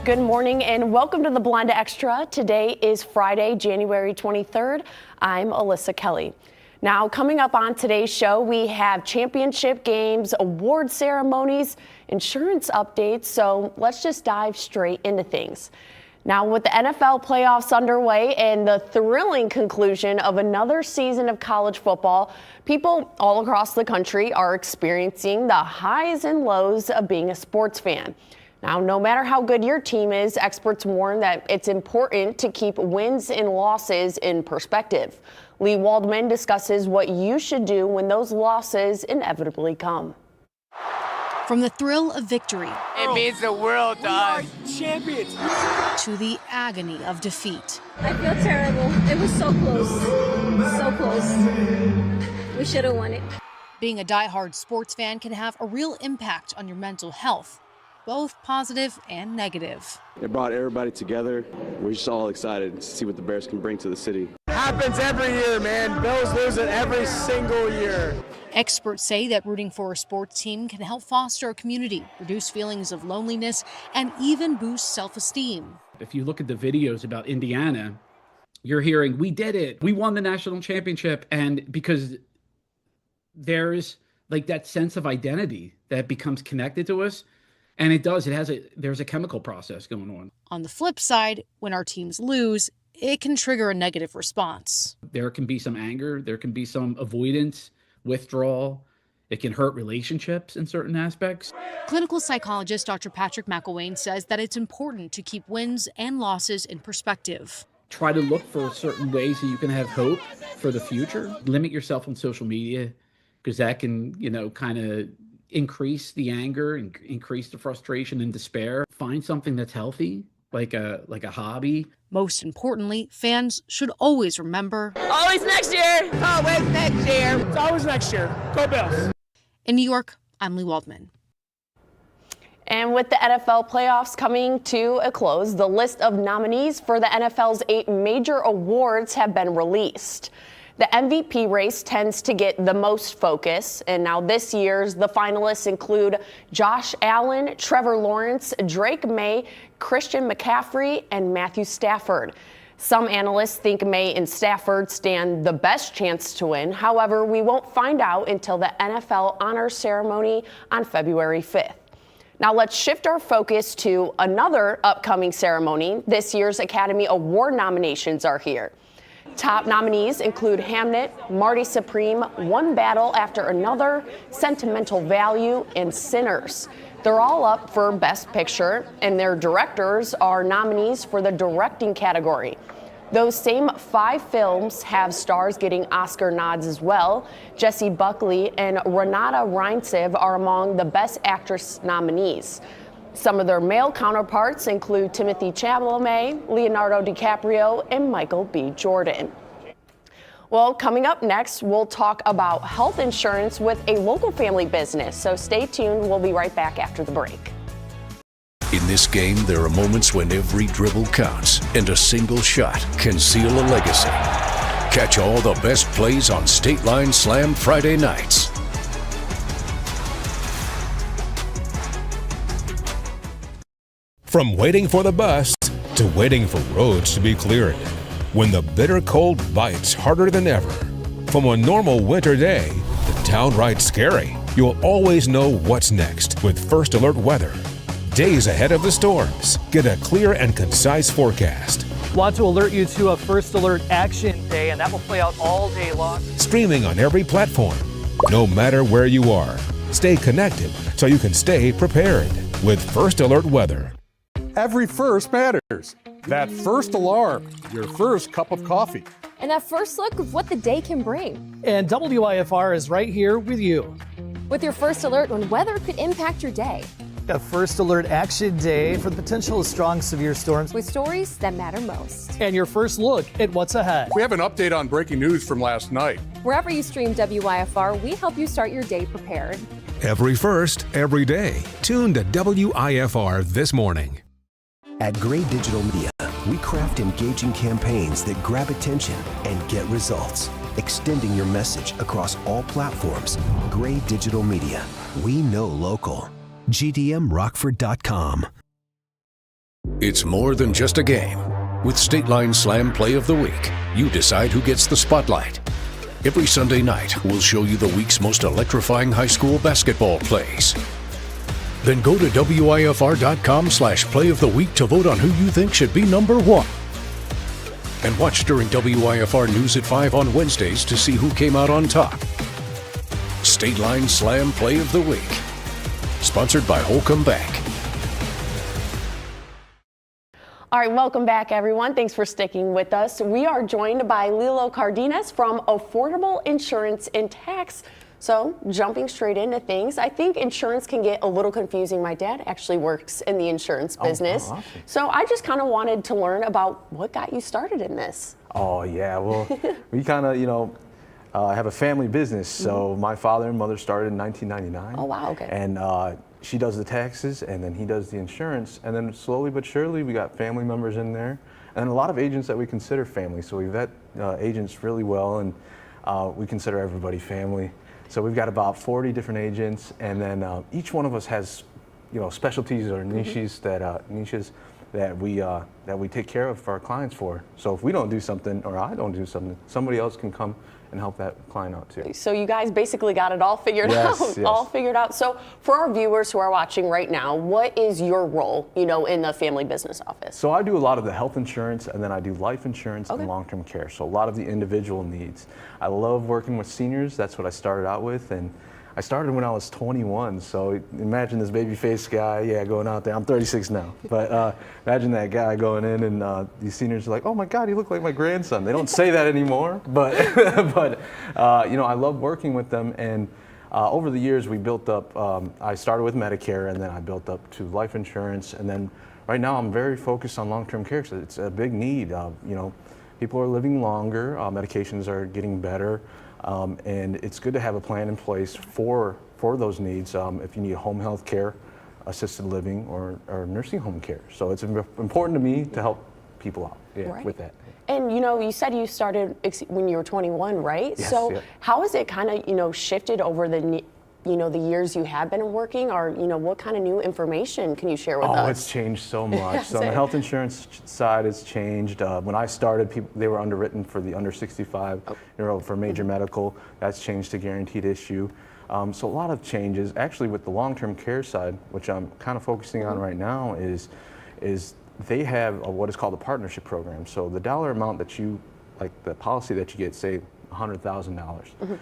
Good morning and welcome to the Blonde Extra. Today is Friday, January 23rd. I'm Alyssa Kelly. Now, coming up on today's show, we have championship games, award ceremonies, insurance updates. So let's just dive straight into things. Now, with the NFL playoffs underway and the thrilling conclusion of another season of college football, people all across the country are experiencing the highs and lows of being a sports fan. Now, no matter how good your team is, experts warn that it's important to keep wins and losses in perspective. Lee Waldman discusses what you should do when those losses inevitably come. From the thrill of victory, it means the world to us. Champions. To the agony of defeat. I feel terrible. It was so close. So close. We should have won it. Being a diehard sports fan can have a real impact on your mental health, both positive and negative. It brought everybody together. We're just all excited to see what the Bears can bring to the city. Happens every year, man. Bills lose it every single year. Experts say that rooting for a sports team can help foster a community, reduce feelings of loneliness, and even boost self-esteem. If you look at the videos about Indiana, you're hearing, we did it. We won the national championship. And because there's like that sense of identity that becomes connected to us. And it does. There's a chemical process going on. On the flip side, when our teams lose, it can trigger a negative response. There can be some anger. There can be some avoidance, withdrawal. It can hurt relationships in certain aspects. Clinical psychologist Dr. Patrick McElwain says that it's important to keep wins and losses in perspective. Try to look for certain ways that you can have hope for the future. Limit yourself on social media because that can, kind of increase the anger and increase the frustration and despair. Find something that's healthy, like a hobby. Most importantly, fans should always remember, Always next year. Always next year. It's always next year. Go Bills. In New York, I'm Lee Waldman. And with the NFL playoffs coming to a close, the list of nominees for the NFL's 8 major awards have been released. The MVP race tends to get the most focus, and now this year's the finalists include Josh Allen, Trevor Lawrence, Drake May, Christian McCaffrey, and Matthew Stafford. Some analysts think May and Stafford stand the best chance to win. However, we won't find out until the NFL honors ceremony on February 5th. Now let's shift our focus to another upcoming ceremony. This year's Academy Award nominations are here. Top nominees include Hamnet, Marty Supreme, One Battle After Another, Sentimental Value, and Sinners. They're all up for Best Picture, and their directors are nominees for the directing category. Those same 5 films have stars getting Oscar nods as well. Jessie Buckley and Renata Reinsev are among the Best Actress nominees. Some of their male counterparts include Timothée Chalamet, Leonardo DiCaprio, and Michael B. Jordan. Well, coming up next, we'll talk about health insurance with a local family business. So stay tuned. We'll be right back after the break. In this game, there are moments when every dribble counts, and a single shot can seal a legacy. Catch all the best plays on State Line Slam Friday nights. From waiting for the bus to waiting for roads to be cleared. When the bitter cold bites harder than ever. From a normal winter day to downright scary, you'll always know what's next with First Alert Weather. Days ahead of the storms, get a clear and concise forecast. Want to alert you to a First Alert Action Day, and that will play out all day long. Streaming on every platform, no matter where you are. Stay connected so you can stay prepared with First Alert Weather. Every first matters. That first alarm, your first cup of coffee. And that first look of what the day can bring. And WIFR is right here with you. With your first alert when weather could impact your day. A First Alert Action Day for the potential of strong severe storms. With stories that matter most. And your first look at what's ahead. We have an update on breaking news from last night. Wherever you stream WIFR, we help you start your day prepared. Every first, every day. Tune to WIFR this morning. At Gray Digital Media, we craft engaging campaigns that grab attention and get results. Extending your message across all platforms. Gray Digital Media. We know local. GDMRockford.com. It's more than just a game. With State Line Slam Play of the Week, you decide who gets the spotlight. Every Sunday night, we'll show you the week's most electrifying high school basketball plays. Then go to WIFR.com/Play of the Week to vote on who you think should be number one. And watch during WIFR News at 5 on Wednesdays to see who came out on top. State Line Slam Play of the Week. Sponsored by Holcomb Bank. All right, welcome back, everyone. Thanks for sticking with us. We are joined by Lilo Cardenas from Affordable Insurance and Tax. So, jumping straight into things, I think insurance can get a little confusing. My dad actually works in the insurance business. Awesome. So, I just kind of wanted to learn about what got you started in this. Oh, yeah. Well, we kind of, have a family business. So, my father and mother started in 1999. Oh, wow. Okay. And she does the taxes, and then he does the insurance. And then slowly but surely, we got family members in there. And a lot of agents that we consider family. So, we vet agents really well, and we consider everybody family. So we've got about 40 different agents, and then each one of us has, specialties or niches that we take care of for our clients for. So if we don't do something, or I don't do something, somebody else can come and help that client out too. So you guys basically got it all figured out. Yes. All figured out. So for our viewers who are watching right now, what is your role, in the family business office? So I do a lot of the health insurance, and then I do life insurance and long-term care. So a lot of the individual needs. I love working with seniors. That's what I started out with, and I started when I was 21. So imagine this baby face guy, going out there. I'm 36 now, but imagine that guy going in, and these seniors are like, "Oh my God, you look like my grandson." They don't say that anymore, but I love working with them. And over the years, we built up. I started with Medicare, and then I built up to life insurance, and then right now I'm very focused on long-term care. So it's a big need. People are living longer. Medications are getting better. And it's good to have a plan in place for those needs if you need home health care, assisted living, or nursing home care. So it's important to me to help people out with that. And you said you started when you were 21, right? Yes, so yeah. how has it kind of shifted over the years you have been working, or what kind of new information can you share with us? Oh, it's changed so much. So on the health insurance side, it's changed. When I started, they were underwritten for the under 65, for major medical. That's changed to guaranteed issue. So a lot of changes. Actually, with the long-term care side, which I'm kind of focusing on right now, is they have what is called a partnership program. So the dollar amount that the policy that you get, say $100,000.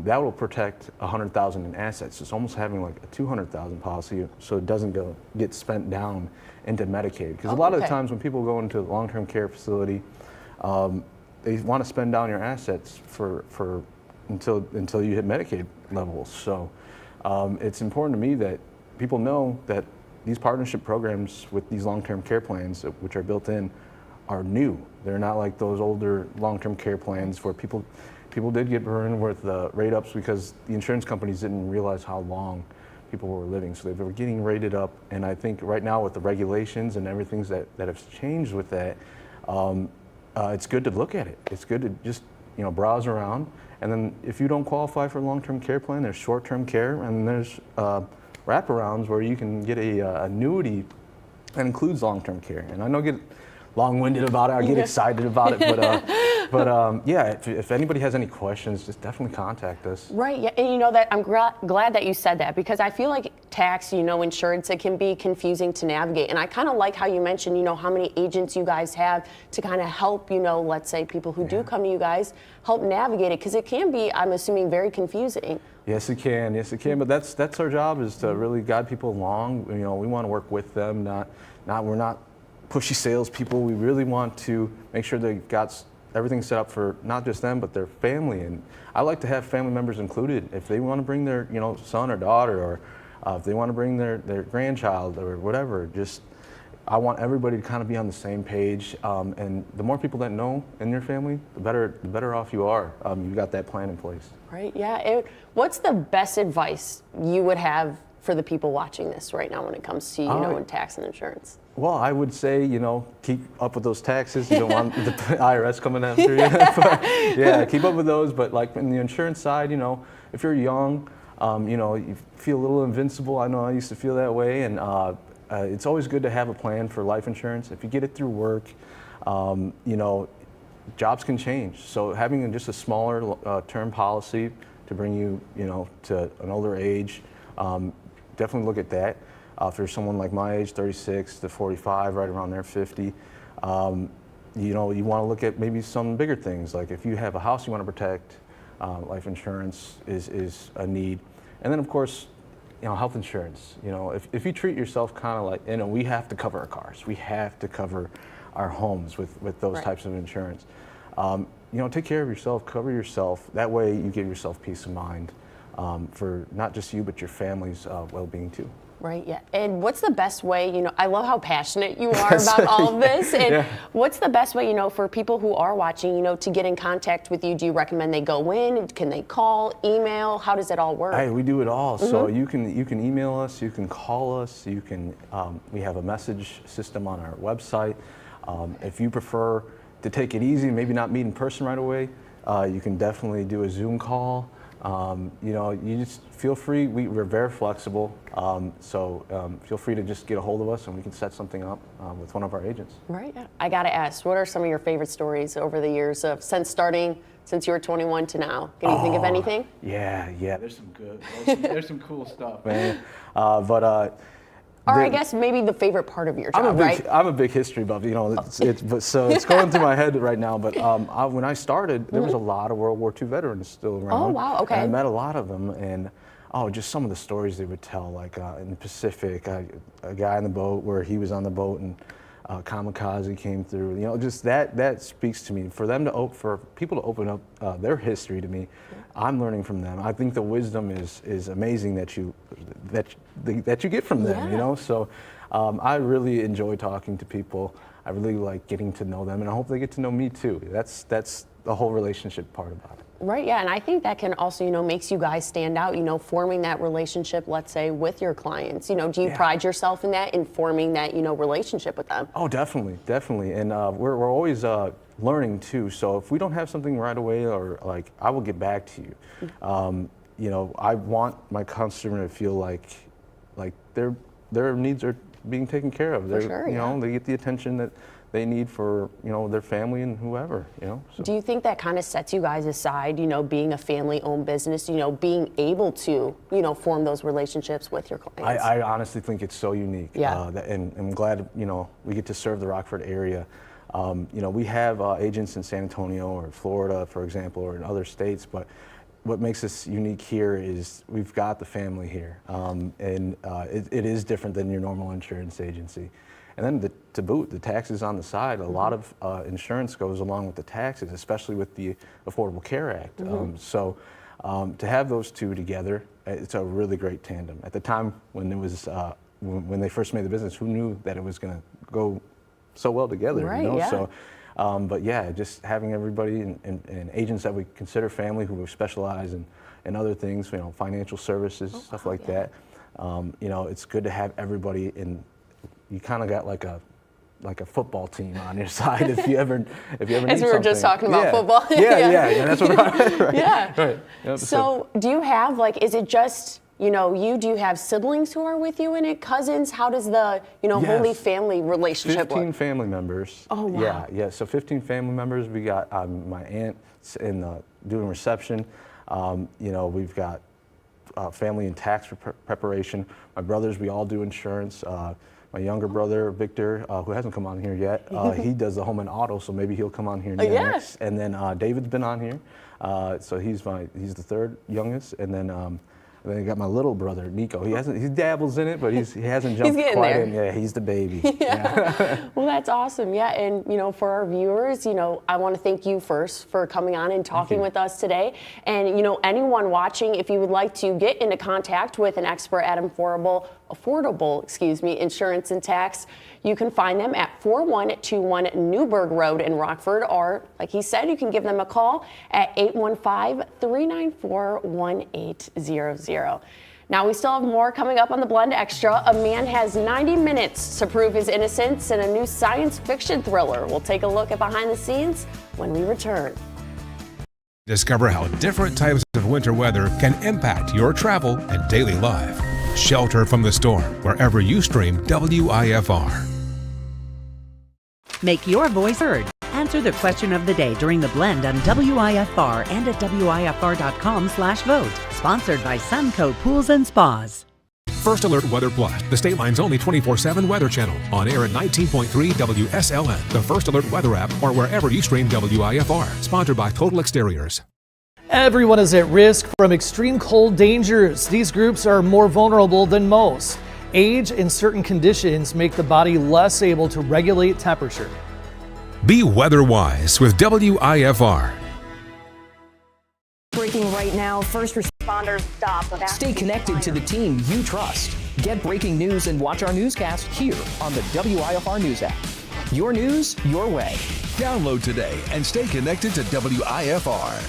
That will protect $100,000 in assets. It's almost having like a $200,000 policy, so it doesn't get spent down into Medicaid. Because a lot of the times when people go into a long-term care facility, they want to spend down your assets until you hit Medicaid levels. So it's important to me that people know that these partnership programs with these long-term care plans, which are built in, are new. They're not like those older long-term care plans where people did get burned with rate ups because the insurance companies didn't realize how long people were living. So they were getting rated up. And I think right now with the regulations and everything that have changed with that, it's good to look at it. It's good to just browse around. And then if you don't qualify for a long-term care plan, there's short-term care, and there's wraparounds where you can get a annuity that includes long-term care. And I know I get long-winded about it. I get excited about it, but if anybody has any questions, just definitely contact us. Right, yeah, and that I'm glad that you said that, because I feel like tax, insurance, it can be confusing to navigate. And I kind of like how you mentioned, how many agents you guys have to kind of help, let's say people who do come to you guys, help navigate it, because it can be, I'm assuming, very confusing. Yes, it can. Yes, it can. But that's our job, is to really guide people along. We want to work with them. We're not pushy salespeople. We really want to make sure they've got everything set up for not just them, but their family. And I like to have family members included. If they want to bring their son or daughter, or if they want to bring their grandchild or whatever, I want everybody to kind of be on the same page. And the more people that know in your family, the better off you are. You've got that plan in place. Right, yeah. What's the best advice you would have for the people watching this right now when it comes to, in tax and insurance? Well, I would say, keep up with those taxes. You don't want the IRS coming after you. But, keep up with those. But like in the insurance side, if you're young, you feel a little invincible. I know I used to feel that way. And it's always good to have a plan for life insurance. If you get it through work, you know, jobs can change. So having just a smaller term policy to bring you, you know, to an older age, definitely look at that. For someone like my age, 36 to 45, right around there, 50, you know, you want to look at maybe some bigger things. Like if you have a house you want to protect, life insurance is a need. And then of course, you know, health insurance. You know, if you treat yourself kind of like, you know, we have to cover our cars, we have to cover our homes with those types of insurance. You know, take care of yourself, cover yourself. That way you give yourself peace of mind for not just you, but your family's well-being too. Right, yeah. And what's the best way, you know, I love how passionate you are about all of this. And what's the best way, you know, for people who are watching, you know, to get in contact with you? Do you recommend they go in? Can they call, email? How does it all work? Hey, we do it all. So you can email us, you can call us, you can, we have a message system on our website. If you prefer to take it easy, maybe not meet in person right away, you can definitely do a Zoom call. You know, you just feel free. We're very flexible, so feel free to just get a hold of us and we can set something up with one of our agents. Right. Yeah. I got to ask, what are some of your favorite stories over the years of since you were 21 to now? Can you think of anything? Yeah, there's some good, there's some cool stuff, man. Or I guess maybe the favorite part of your job, right? I'm a big history buff, you know, so it's going through my head right now, but when I started, there was a lot of World War II veterans still around. Oh, wow, okay. And I met a lot of them, and just some of the stories they would tell, like in the Pacific, a guy in the boat where he was on the boat and kamikaze came through, you know, just that speaks to me. For people to open up their history to me, I'm learning from them. I think the wisdom is amazing that you get from them, you know. So I really enjoy talking to people. I really like getting to know them, and I hope they get to know me too. That's the whole relationship part about it. Right, yeah, and I think that can also, you know, makes you guys stand out, you know, forming that relationship, let's say, with your clients. You know, do you pride yourself in that, in forming that, you know, relationship with them? Oh, definitely. And we're always learning too. So if we don't have something right away, or like, I will get back to you. You know, I want my customer to feel like their needs are being taken care of. For sure, you know, they get the attention that they need for, you know, their family and whoever, you know. So. Do you think that kind of sets you guys aside, you know, being a family-owned business, you know, being able to, you know, form those relationships with your clients? I honestly think it's so unique. Yeah. And I'm glad, you know, we get to serve the Rockford area. You know, we have agents in San Antonio or Florida, for example, or in other states, but what makes us unique here is we've got the family here. It is different than your normal insurance agency. And then to boot, the taxes on the side, a lot of insurance goes along with the taxes, especially with the Affordable Care Act. So to have those two together, it's a really great tandem. At the time when it was, when they first made the business, who knew that it was going to go so well together? Right, you know? yeah. So, but yeah, just having everybody and agents that we consider family who specialize in other things, you know, financial services, stuff like that. You know, it's good to have everybody in. You kind of got like a football team on your side if you ever need something. As we were just talking about football. Yeah, that's what right. Yeah. Right. Yep, so do you have, like, is it just, you know, do you have siblings who are with you in it, cousins? How does the, you know, holy family relationship 15 work? family members. Oh, wow. Yeah, so 15 family members. We got my aunt doing reception. You know, we've got family and tax preparation. My brothers, we all do insurance. My younger brother, Victor, who hasn't come on here yet, he does the home and auto, so maybe he'll come on here next. And then David's been on here, so he's the third youngest. And then I got my little brother, Nico. He dabbles in it, but he hasn't jumped quite in. Yeah, he's the baby. Well, that's awesome. Yeah, and you know, for our viewers, you know, I want to thank you first for coming on and talking with us today. And you know, anyone watching, if you would like to get into contact with an expert at affordable, insurance and tax, you can find them at 4121 Newburgh Road in Rockford, or like he said, you can give them a call at 815-394-1800. Now, we still have more coming up on the Blend Extra. A man has 90 minutes to prove his innocence in a new science fiction thriller. We'll take a look at behind the scenes when we return. Discover how different types of winter weather can impact your travel and daily life. Shelter from the storm wherever you stream WIFR. Make your voice heard. Answer the question of the day during the blend on WIFR and at WIFR.com/vote. Sponsored by Suncoat Pools and Spas. First Alert Weather Plus, the State Line's only 24/7 weather channel. On air at 19.3 WSLN, the First Alert Weather app, or wherever you stream WIFR. Sponsored by Total Exteriors. Everyone is at risk from extreme cold dangers. These groups are more vulnerable than most. Age and certain conditions make the body less able to regulate temperature. Be weather-wise with WIFR. Breaking right now, first responders stop. Stay connected to the team you trust. Get breaking news and watch our newscast here on the WIFR News app. Your news, your way. Download today and stay connected to WIFR.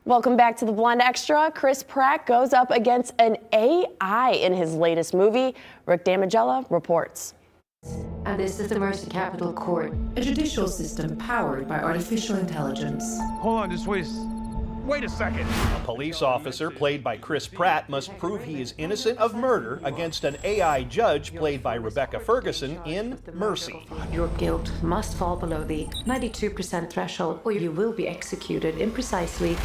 Welcome back to the Blend Extra. Chris Pratt goes up against an AI in his latest movie. Rick Damigella reports. And this is the Mercy Capital Court, a judicial system powered by artificial intelligence. Hold on, just wait a second. A police officer played by Chris Pratt must prove he is innocent of murder against an AI judge played by Rebecca Ferguson in Mercy. Your guilt must fall below the 92% threshold or you will be executed in precisely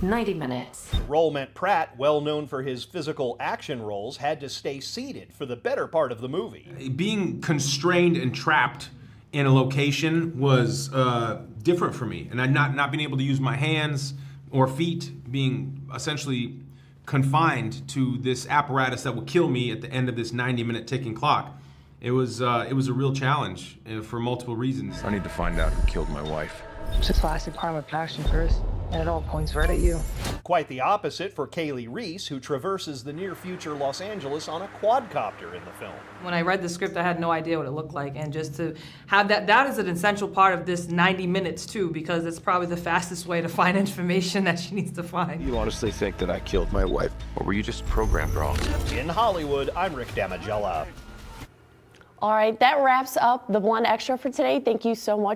90 minutes. The role meant Pratt, well known for his physical action roles, had to stay seated for the better part of the movie. Being constrained and trapped in a location was different for me, and I not being able to use my hands or feet, being essentially confined to this apparatus that will kill me at the end of this 90-minute ticking clock. It was a real challenge for multiple reasons. I need to find out who killed my wife. It's a classic crime of passion, Chris, and it all points right at you. Quite the opposite for Kaylee Reese, who traverses the near-future Los Angeles on a quadcopter in the film. When I read the script, I had no idea what it looked like, and just to have that is an essential part of this 90 minutes, too, because it's probably the fastest way to find information that she needs to find. You honestly think that I killed my wife, or were you just programmed wrong? In Hollywood, I'm Rick Damigella. All right, that wraps up the Blend Extra for today. Thank you so much